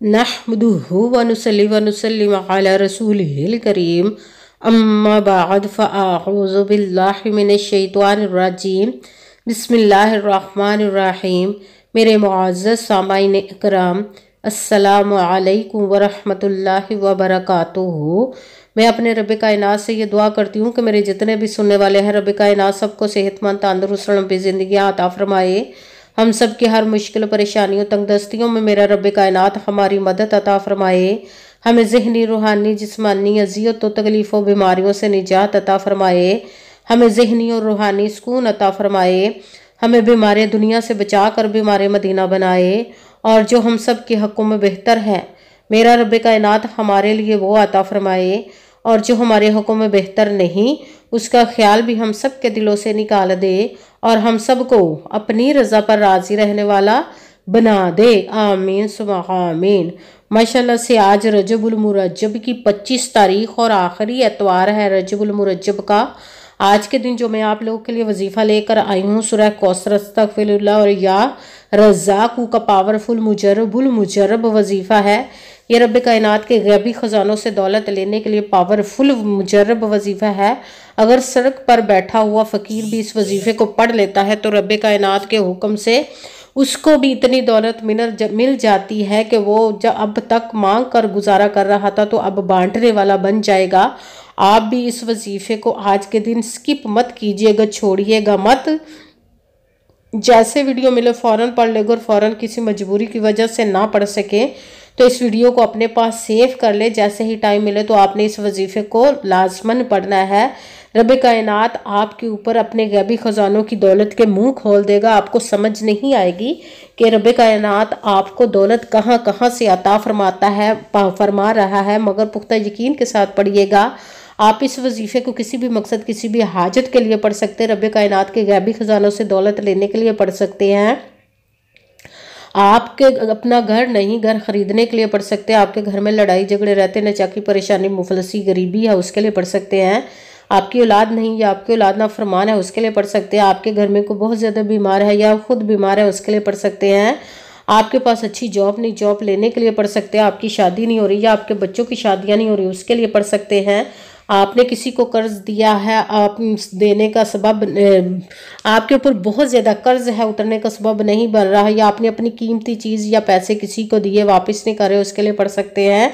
नहमदुहु व नुसल्ली व नुसल्लिम अला रसूलिहिल करीम अम्मा बाद फ़अऊज़ु बिल्लाहि मिनश शैतानिर रजीम बिस्मिल्लाहिर रहमानिर रहीम। मेरे मुअज़्ज़ज़ सामाईन इकराम, अस्सलामु अलैकुम व रहमतुल्लाहि व बरकातुहू। मैं अपने रब कायनात से ये दुआ करती हूँ कि मेरे जितने भी सुनने वाले हैं, रब कायनात सबको सेहतमंद तंदुरुस्त लंबी ज़िंदगी अता फरमाए। हम सब की हर मुश्किल परेशानियों तंगदस्तियों में मेरा रब कायनात हमारी मदद अता फरमाए। हमें ज़हनी रूहानी जिस्मानी अजियत और तकलीफ़ों बीमारियों से निजात अता फरमाए। हमें ज़हनी और रूहानी सुकून अता फरमाए। हमें बीमार दुनिया से बचा कर बीमार मदीना बनाए। और जो हम सब के हक़ों में बेहतर है, मेरा रब कायनात हमारे लिए वो अता फरमाए। और जो हमारे हक़ों में बेहतर नहीं, उसका ख्याल भी हम सब के दिलों से निकाल दे और हम सबको अपनी रज़ा पर राज़ी रहने वाला बना दे। आमीन सुमा आमीन। माशाल्लाह से आज रजबुल मुरज्जब की 25 तारीख और आखिरी एतवार है रजबुल मुरज्जब का। आज के दिन जो मैं आप लोगों के लिए वजीफ़ा लेकर आई हूँ, सूरह कौसर अस्तग़फिरुल्लाह और या रज़्ज़ाक़ू का पावरफुल मुजर्रब वजीफ़ा है। ये रब कायनात के गैबी ख़जानों से दौलत लेने के लिए पावरफुल मुजर्रब वजीफ़ा है। अगर सड़क पर बैठा हुआ फ़कीर भी इस वजीफ़े को पढ़ लेता है तो रब कायनात के हुक्म से उसको भी इतनी दौलत मिल जाती है कि वो जब अब तक मांग कर गुजारा कर रहा था तो अब बांटने वाला बन जाएगा। आप भी इस वजीफ़े को आज के दिन स्किप मत कीजिएगा, छोड़िएगा मत। जैसे वीडियो मिले फ़ौरन पढ़ लेगा और फ़ौरन किसी मजबूरी की वजह से ना पढ़ सके तो इस वीडियो को अपने पास सेव कर ले। जैसे ही टाइम मिले तो आपने इस वजीफ़े को लाजमन पढ़ना है। रब कायनात आपके ऊपर अपने गैबी ख़जानों की दौलत के मुंह खोल देगा। आपको समझ नहीं आएगी कि रब कायनात आपको दौलत कहाँ कहाँ से अता फरमा रहा है, मगर पुख्ता यकीन के साथ पढ़िएगा। आप इस वजीफ़े को किसी भी मकसद किसी भी हाजत के लिए पढ़ सकते हैं। रब कायनात के गैबी ख़जानों से दौलत लेने के लिए पढ़ सकते हैं। आपके अपना घर नहीं, घर खरीदने के लिए पढ़ सकते हैं। आपके घर में लड़ाई झगड़े रहते, नचाकी परेशानी मुफलसी गरीबी है, उसके लिए पढ़ सकते हैं। आपकी औलाद नहीं या आपकी औलाद ना फरमान है, उसके लिए पढ़ सकते हैं। आपके घर में कोई बहुत ज़्यादा बीमार है या खुद बीमार है, उसके लिए पढ़ सकते हैं। आपके पास अच्छी जॉब नहीं, जॉब लेने के लिए पढ़ सकते हैं। आपकी शादी नहीं हो रही या आपके बच्चों की शादियाँ नहीं हो रही, उसके लिए पढ़ सकते हैं। आपने किसी को कर्ज दिया है, आप देने का सबब आपके ऊपर बहुत ज़्यादा कर्ज है, उतरने का सबब नहीं बन रहा है, या आपने अपनी कीमती चीज़ या पैसे किसी को दिए वापस नहीं कर रहे, उसके लिए पढ़ सकते हैं।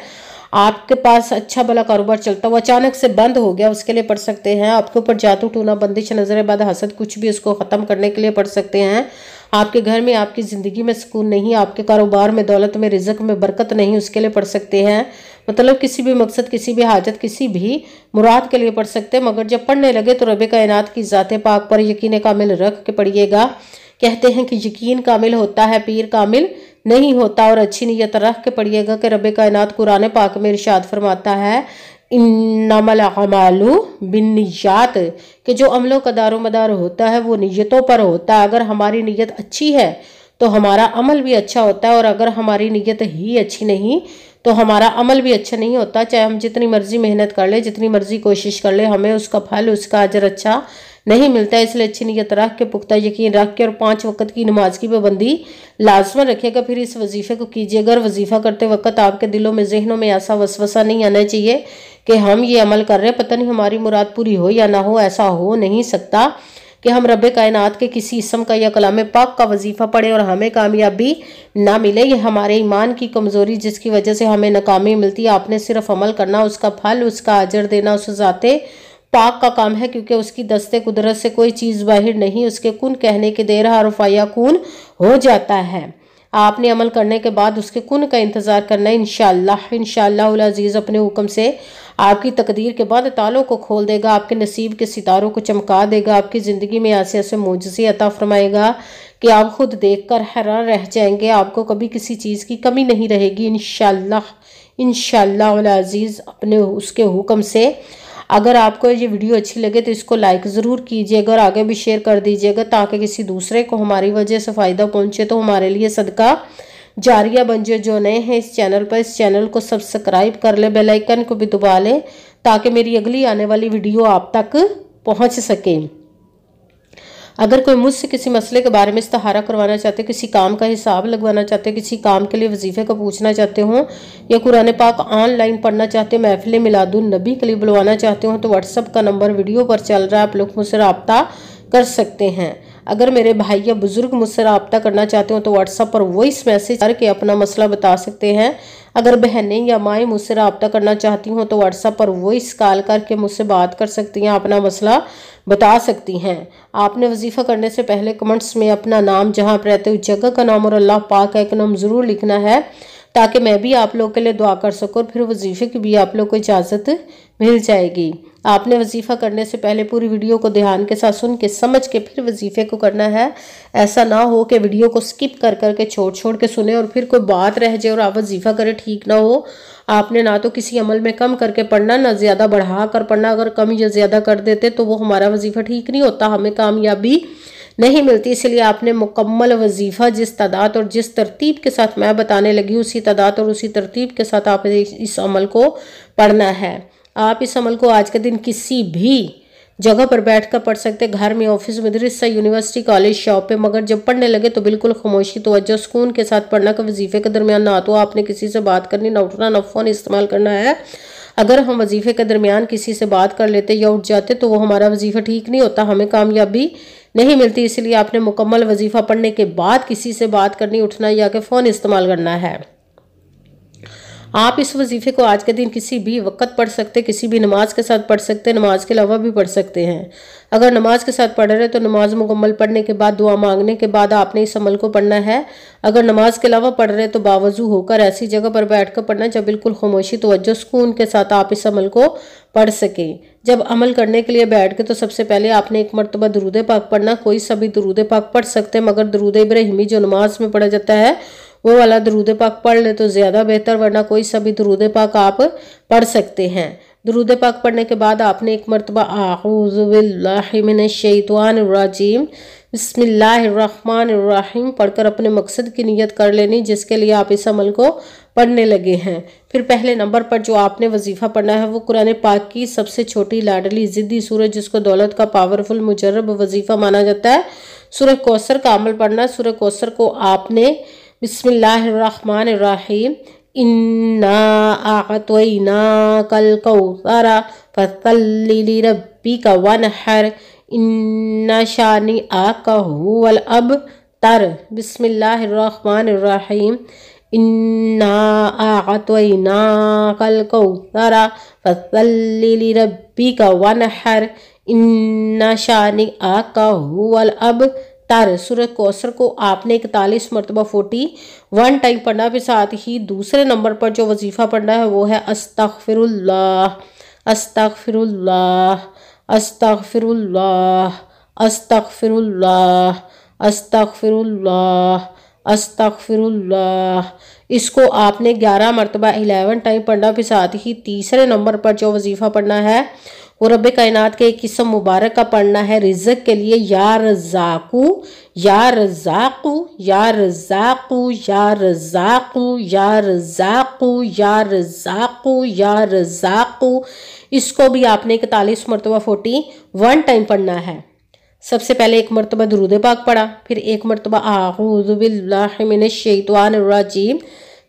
आपके पास अच्छा भला कारोबार चलता हुआ अचानक से बंद हो गया, उसके लिए पढ़ सकते हैं। आपके ऊपर जादू टूना बंदिश नजर बद हसद कुछ भी, उसको ख़त्म करने के लिए पढ़ सकते हैं। आपके घर में आपकी ज़िंदगी में सुकून नहीं, आपके कारोबार में दौलत में रिज़्क़ में बरकत नहीं, उसके लिए पढ़ सकते हैं। मतलब किसी भी मकसद किसी भी हाजत किसी भी मुराद के लिए पढ़ सकते हैं। मगर जब पढ़ने लगे तो रब कायनात की ज़ाते पाक पर यकीन कामिल रख के पढ़िएगा। कहते हैं कि यकीन कामिल होता है, पीर कामिल नहीं होता। और अच्छी नीयत रख के पढ़िएगा कि रब कायनात कुरान पाक में इरशाद फरमाता है, इन्नमल अमालु बिन्नियात, कि जो अमलों का दारो मदार होता है वो नीयतों पर होता है। अगर हमारी नीयत अच्छी है तो हमारा अमल भी अच्छा होता है, और अगर हमारी नीयत ही अच्छी नहीं तो हमारा अमल भी अच्छा नहीं होता। चाहे हम जितनी मर्जी मेहनत कर ले, जितनी मर्जी कोशिश कर ले, हमें उसका फल उसका अजर अच्छा नहीं मिलता। इसलिए अच्छी नीयत रख के, पुख्ता यकीन रख के और 5 वक्त की नमाज की पाबंदी लाजमन रखिएगा। फिर इस वजीफ़े को कीजिएगा। और वजीफ़ा करते वक्त आपके दिलों में जहनों में ऐसा वसवसा नहीं आना चाहिए कि हम ये अमल कर रहे हैं, पता नहीं हमारी मुराद पूरी हो या ना हो। ऐसा हो नहीं सकता कि हम रब कायनात के किसी इसम का या कलाम पाक का वजीफ़ा पढ़े और हमें कामयाबी ना मिले। ये हमारे ईमान की कमज़ोरी जिसकी वजह से हमें नाकामी मिलती है। आपने सिर्फ अमल करना, उसका फल उसका अजर देना उस ज़ाते पाक का काम है, क्योंकि उसकी दस्ते कुदरत से कोई चीज़ बाहर नहीं। उसके कुन कहने के देर हरफ या कुन हो जाता है। आपने अमल करने के बाद उसके कुन का इंतज़ार करना है। इंशाअल्लाह उल अज़ीज़ अपने हुक्म से आपकी तकदीर के बाद तालों को खोल देगा, आपके नसीब के सितारों को चमका देगा, आपकी ज़िंदगी में ऐसे ऐसे मोजज़े अता फरमाएगा कि आप खुद देखकर हैरान रह जाएंगे। आपको कभी किसी चीज़ की कमी नहीं रहेगी इंशाअल्लाह उल अज़ीज़ अपने उसके हुक्म से। अगर आपको ये वीडियो अच्छी लगे तो इसको लाइक ज़रूर कीजिएगा और आगे भी शेयर कर दीजिएगा, ताकि किसी दूसरे को हमारी वजह से फ़ायदा पहुँचे तो हमारे लिए सदका जारिया बन जाए। जो नए हैं इस चैनल पर, इस चैनल को सब्सक्राइब कर ले, बेल आइकन को भी दबा लें, ताकि मेरी अगली आने वाली वीडियो आप तक पहुँच सके। اگر کوئی مجھ سے کسی مسئلے کے بارے میں استخارہ کروانا چاہتے، کسی کام کا حساب لگوانا چاہتے، کسی کام کے لیے وظیفے کا پوچھنا چاہتے ہوں، یا قرآن پاک آن لائن پڑھنا چاہتے، محفل میلاد النبی کے لیے بلوانا چاہتے ہوں، تو واٹس ایپ کا نمبر ویڈیو پر چل رہا ہے، آپ لوگ مجھ سے رابطہ کر سکتے ہیں۔ اگر میرے بھائی یا بزرگ مجھ سے رابطہ کرنا چاہتے ہوں تو واٹس ایپ پر وائس میسج کر کے اپنا مسئلہ بتا سکتے ہیں۔ اگر بہنیں یا مائیں مجھ سے رابطہ کرنا چاہتی ہوں تو واٹس ایپ پر وائس کال کر کے مجھ سے بات کر سکتی ہیں، اپنا مسئلہ بتا سکتی ہیں۔ آپ نے وظیفہ کرنے سے پہلے کمنٹس میں اپنا نام، جہاں آپ رہتے ہو جگہ کا نام اور اللہ پاک کا ایک نام ضرور لکھنا ہے، تاکہ میں بھی آپ لوگ کے لیے دعا کر سکوں، اور پھر وظیفے کی بھی آپ لوگ کو اجازت مل جائے گی۔ آپ نے وظیفہ کرنے سے پہلے پوری ویڈیو کو دھیان کے ساتھ سن کے سمجھ کے پھر وظیفے کو کرنا ہے۔ ایسا نہ ہو کہ ویڈیو کو سکپ کر کے چھوڑ کے سنیں اور پھر کوئی بات رہ جائے اور آپ وظیفہ کریں، ٹھیک نہ ہو۔ آپ نے نہ تو کسی عمل میں کم کر کے پڑھنا، نہ زیادہ بڑھا کر پڑھنا۔ اگر کم یا زیادہ کر دیتے تو وہ ہمارا وظیفہ ٹھیک نہیں ہوتا، ہمیں کامیابی نہیں ملتی۔ اس لیے آپ نے مکمل وظیفہ جس تعداد اور جس ترتیب کے ساتھ میں بتانے لگی، اسی تعداد اور اسی ترتیب کے ساتھ آپ اس عمل کو پڑھنا ہے۔ آپ اس عمل کو آج کے دن کسی بھی جگہ پر بیٹھ کر پڑھ سکتے، گھر میں، آفس، مدرسہ، یونیورسٹی، کالج، شاپ پہ، مگر جب پڑھنے لگے تو بالکل خاموشی، توجہ، سکون کے ساتھ پڑھنا کہ وظیفے کے درمیان نہ تو آپ نے کسی سے بات کرنی، نہ اٹھنا، نہ فون استعمال کرنا ہے۔ اگر ہم وظیفے کے درمیان کسی سے بات کر لیتے یا اٹھ جاتے تو وہ ہمارا وظیفہ ٹھیک نہیں ہوتا، ہمیں کامیابی نہیں ملتی۔ اس لیے آپ نے مکمل وظیفہ پڑھنے کے بعد کسی سے بات کرنی، اٹھنا یا کہ فون استعمال کرنا ہے۔ آپ اس وظیفے کو آج کے دن کسی بھی وقت پڑھ سکتے، کسی بھی نماز کے ساتھ پڑھ سکتے، نماز کے علاوہ بھی پڑھ سکتے ہیں۔ اگر نماز کے ساتھ پڑھ رہے تو نماز مکمل پڑھنے کے بعد دعا مانگنے کے بعد آپ نے اس عمل کو پڑھنا ہے۔ اگر نماز کے علاوہ پڑھ رہے تو باوضو ہو کر ایسی جگہ پر بیٹھ کر پڑھنا جب بالکل خاموشی، توجہ، سکون کے ساتھ آپ اس عمل کو پڑھ سکیں۔ جب عمل کرنے کے لیے بیٹھ کے تو سب سے پہلے آپ نے ایک مرتبہ درود پاک پڑھنا، کوئی سا بھی درود پاک پڑھ سکتے، مگر درود ابراہیمی جو نماز میں پڑھا جاتا ہے وہ والا درود پاک پڑھ لے تو زیادہ بہتر، ورنہ کوئی سا بھی درود پاک آپ پڑھ سکتے ہیں۔ درود پاک پڑھنے کے بعد آپ نے ایک مرتبہ اعوذ باللہ من الشیطان الرجیم بسم اللہ الرحمن الرحیم پڑھ کر اپنے مقصد کی نیت کر لینی جس کے لیے آپ اس عمل کو پڑھنے لگے ہیں۔ پھر پہلے نمبر پر جو آپ نے وظیفہ پڑھنا ہے وہ قرآن پاک کی سب سے چھوٹی لاڈلی ضدی سورہ، جس کو دولت کا پاورفل مجرب وظیفہ مانا جاتا ہے، سورہ کوثر کا عمل پڑھنا ہے۔ سورہ کوثر کو آپ نے بسم اللہ الرحمن الرحیم انا اعطیناک الکوثر فصلی لربک وانحر ان شانئک ھو الابتر۔ بسم اللہ الرحمن الرحیم انا اعطیناک الکوثر فصلی لربک وانحر ان شانئک ھو الابتر۔ سورہ کوثر کو آپ نے 41 مرتبہ 41 ٹائم پڑھنا۔ پھر ساتھ ہی دوسرے نمبر پر جو وظیفہ پڑھنا ہے وہ ہے استغفر اللہ، استغفر اللہ، استغفر اللہ، استغفر اللہ، استغفر اللہ، استغفر اللہ۔ اس کو آپ نے 11 مرتبہ 11 ٹائم پڑھنا۔ پھر ساتھ ہی تیسرے نمبر پر جو وظیفہ پڑھنا ہے وہ رب کائنات کے ایک اسم مبارک کا پڑھنا ہے رزق کے لیے، یا رزاقو، یا رزاقو، یا رزاقو، یا رزاقو، یا رزاقو، یا رزاقو، یا رزاقو۔ اس کو بھی آپ نے 41 مرتبہ 41 ٹائم پڑھنا ہے۔ سب سے پہلے ایک مرتبہ درود پاک پڑھا، پھر ایک مرتبہ اعوذ باللہ من الشیطان الرجیم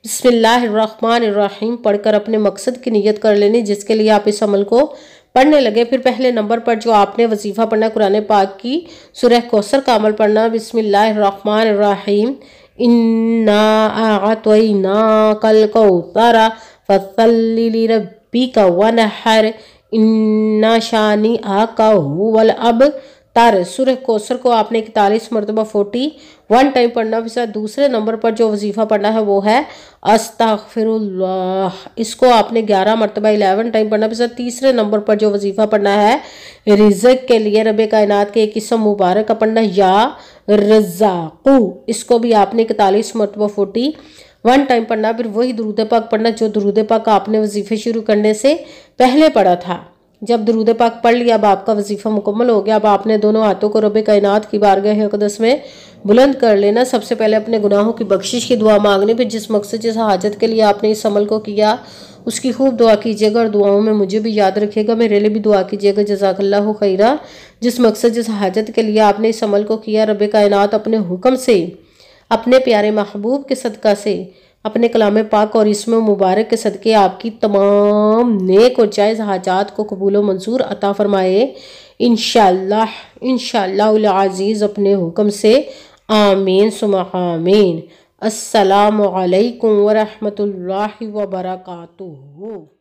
بسم اللہ الرحمن الرحیم پڑھ کر اپنے مقصد کی نیت کر لینی جس کے لیے آپ اس عمل کو پڑھنے لگے۔ پھر پہلے نمبر پر جو آپ نے وظیفہ پڑھنا قرآن پاک کی سورہ کوثر کا عمل پڑھنا، بسم اللہ الرحمن الرحیم انا اعطیناک الکوثر فصلی لربک وانحر ان شانئک ھو الابتر۔ سورہ کوثر کو آپ نے 41 مرتبہ 41 ٹائم پڑھنا۔ پھر دوسرے نمبر پر جو وظیفہ پڑھنا ہے وہ ہے استغفر اللہ، اس کو آپ نے 11 مرتبہ 11 ٹائم پڑھنا۔ پھر تیسرے نمبر پر جو وظیفہ پڑھنا ہے رزق کے لیے رب کائنات کے ایک اسم مبارک کا پڑھنا، یا رزاقو، اس کو بھی آپ نے 41 مرتبہ 41 ٹائم پڑھنا۔ پھر وہی درود پاک پڑھنا جو درود پاک آپ نے وظیفے شروع کرنے سے پہلے پڑھا تھا۔ جب درود پاک پڑھ لیا، اب آپ کا وظیفہ مکمل ہو گیا۔ اب آپ نے دونوں ہاتھوں کو رب کائنات کی بارگاہ اقدس میں بلند کر لینا۔ سب سے پہلے اپنے گناہوں کی بخشش کی دعا مانگنی، پھر جس مقصد جس حاجت کے لیے آپ نے اس عمل کو کیا اس کی خوب دعا کیجیے گا، اور دعاؤں میں مجھے بھی یاد رکھیے گا، میرے لیے بھی دعا کیجیے گا۔ جزاک اللہ خیرہ۔ جس مقصد جس حاجت کے لیے آپ نے اس عمل کو کیا، رب کائنات اپنے حکم سے، اپنے پیارے محبوب کے صدقہ سے، اپنے کلام پاک اور اسم مبارک کے صدقے آپ کی تمام نیک اور جائز حاجات کو قبول و منظور عطا فرمائے، انشاءاللہ العزیز اپنے حکم سے، آمین ثم آمین۔ السلام علیکم ورحمۃ اللہ وبرکاتہ۔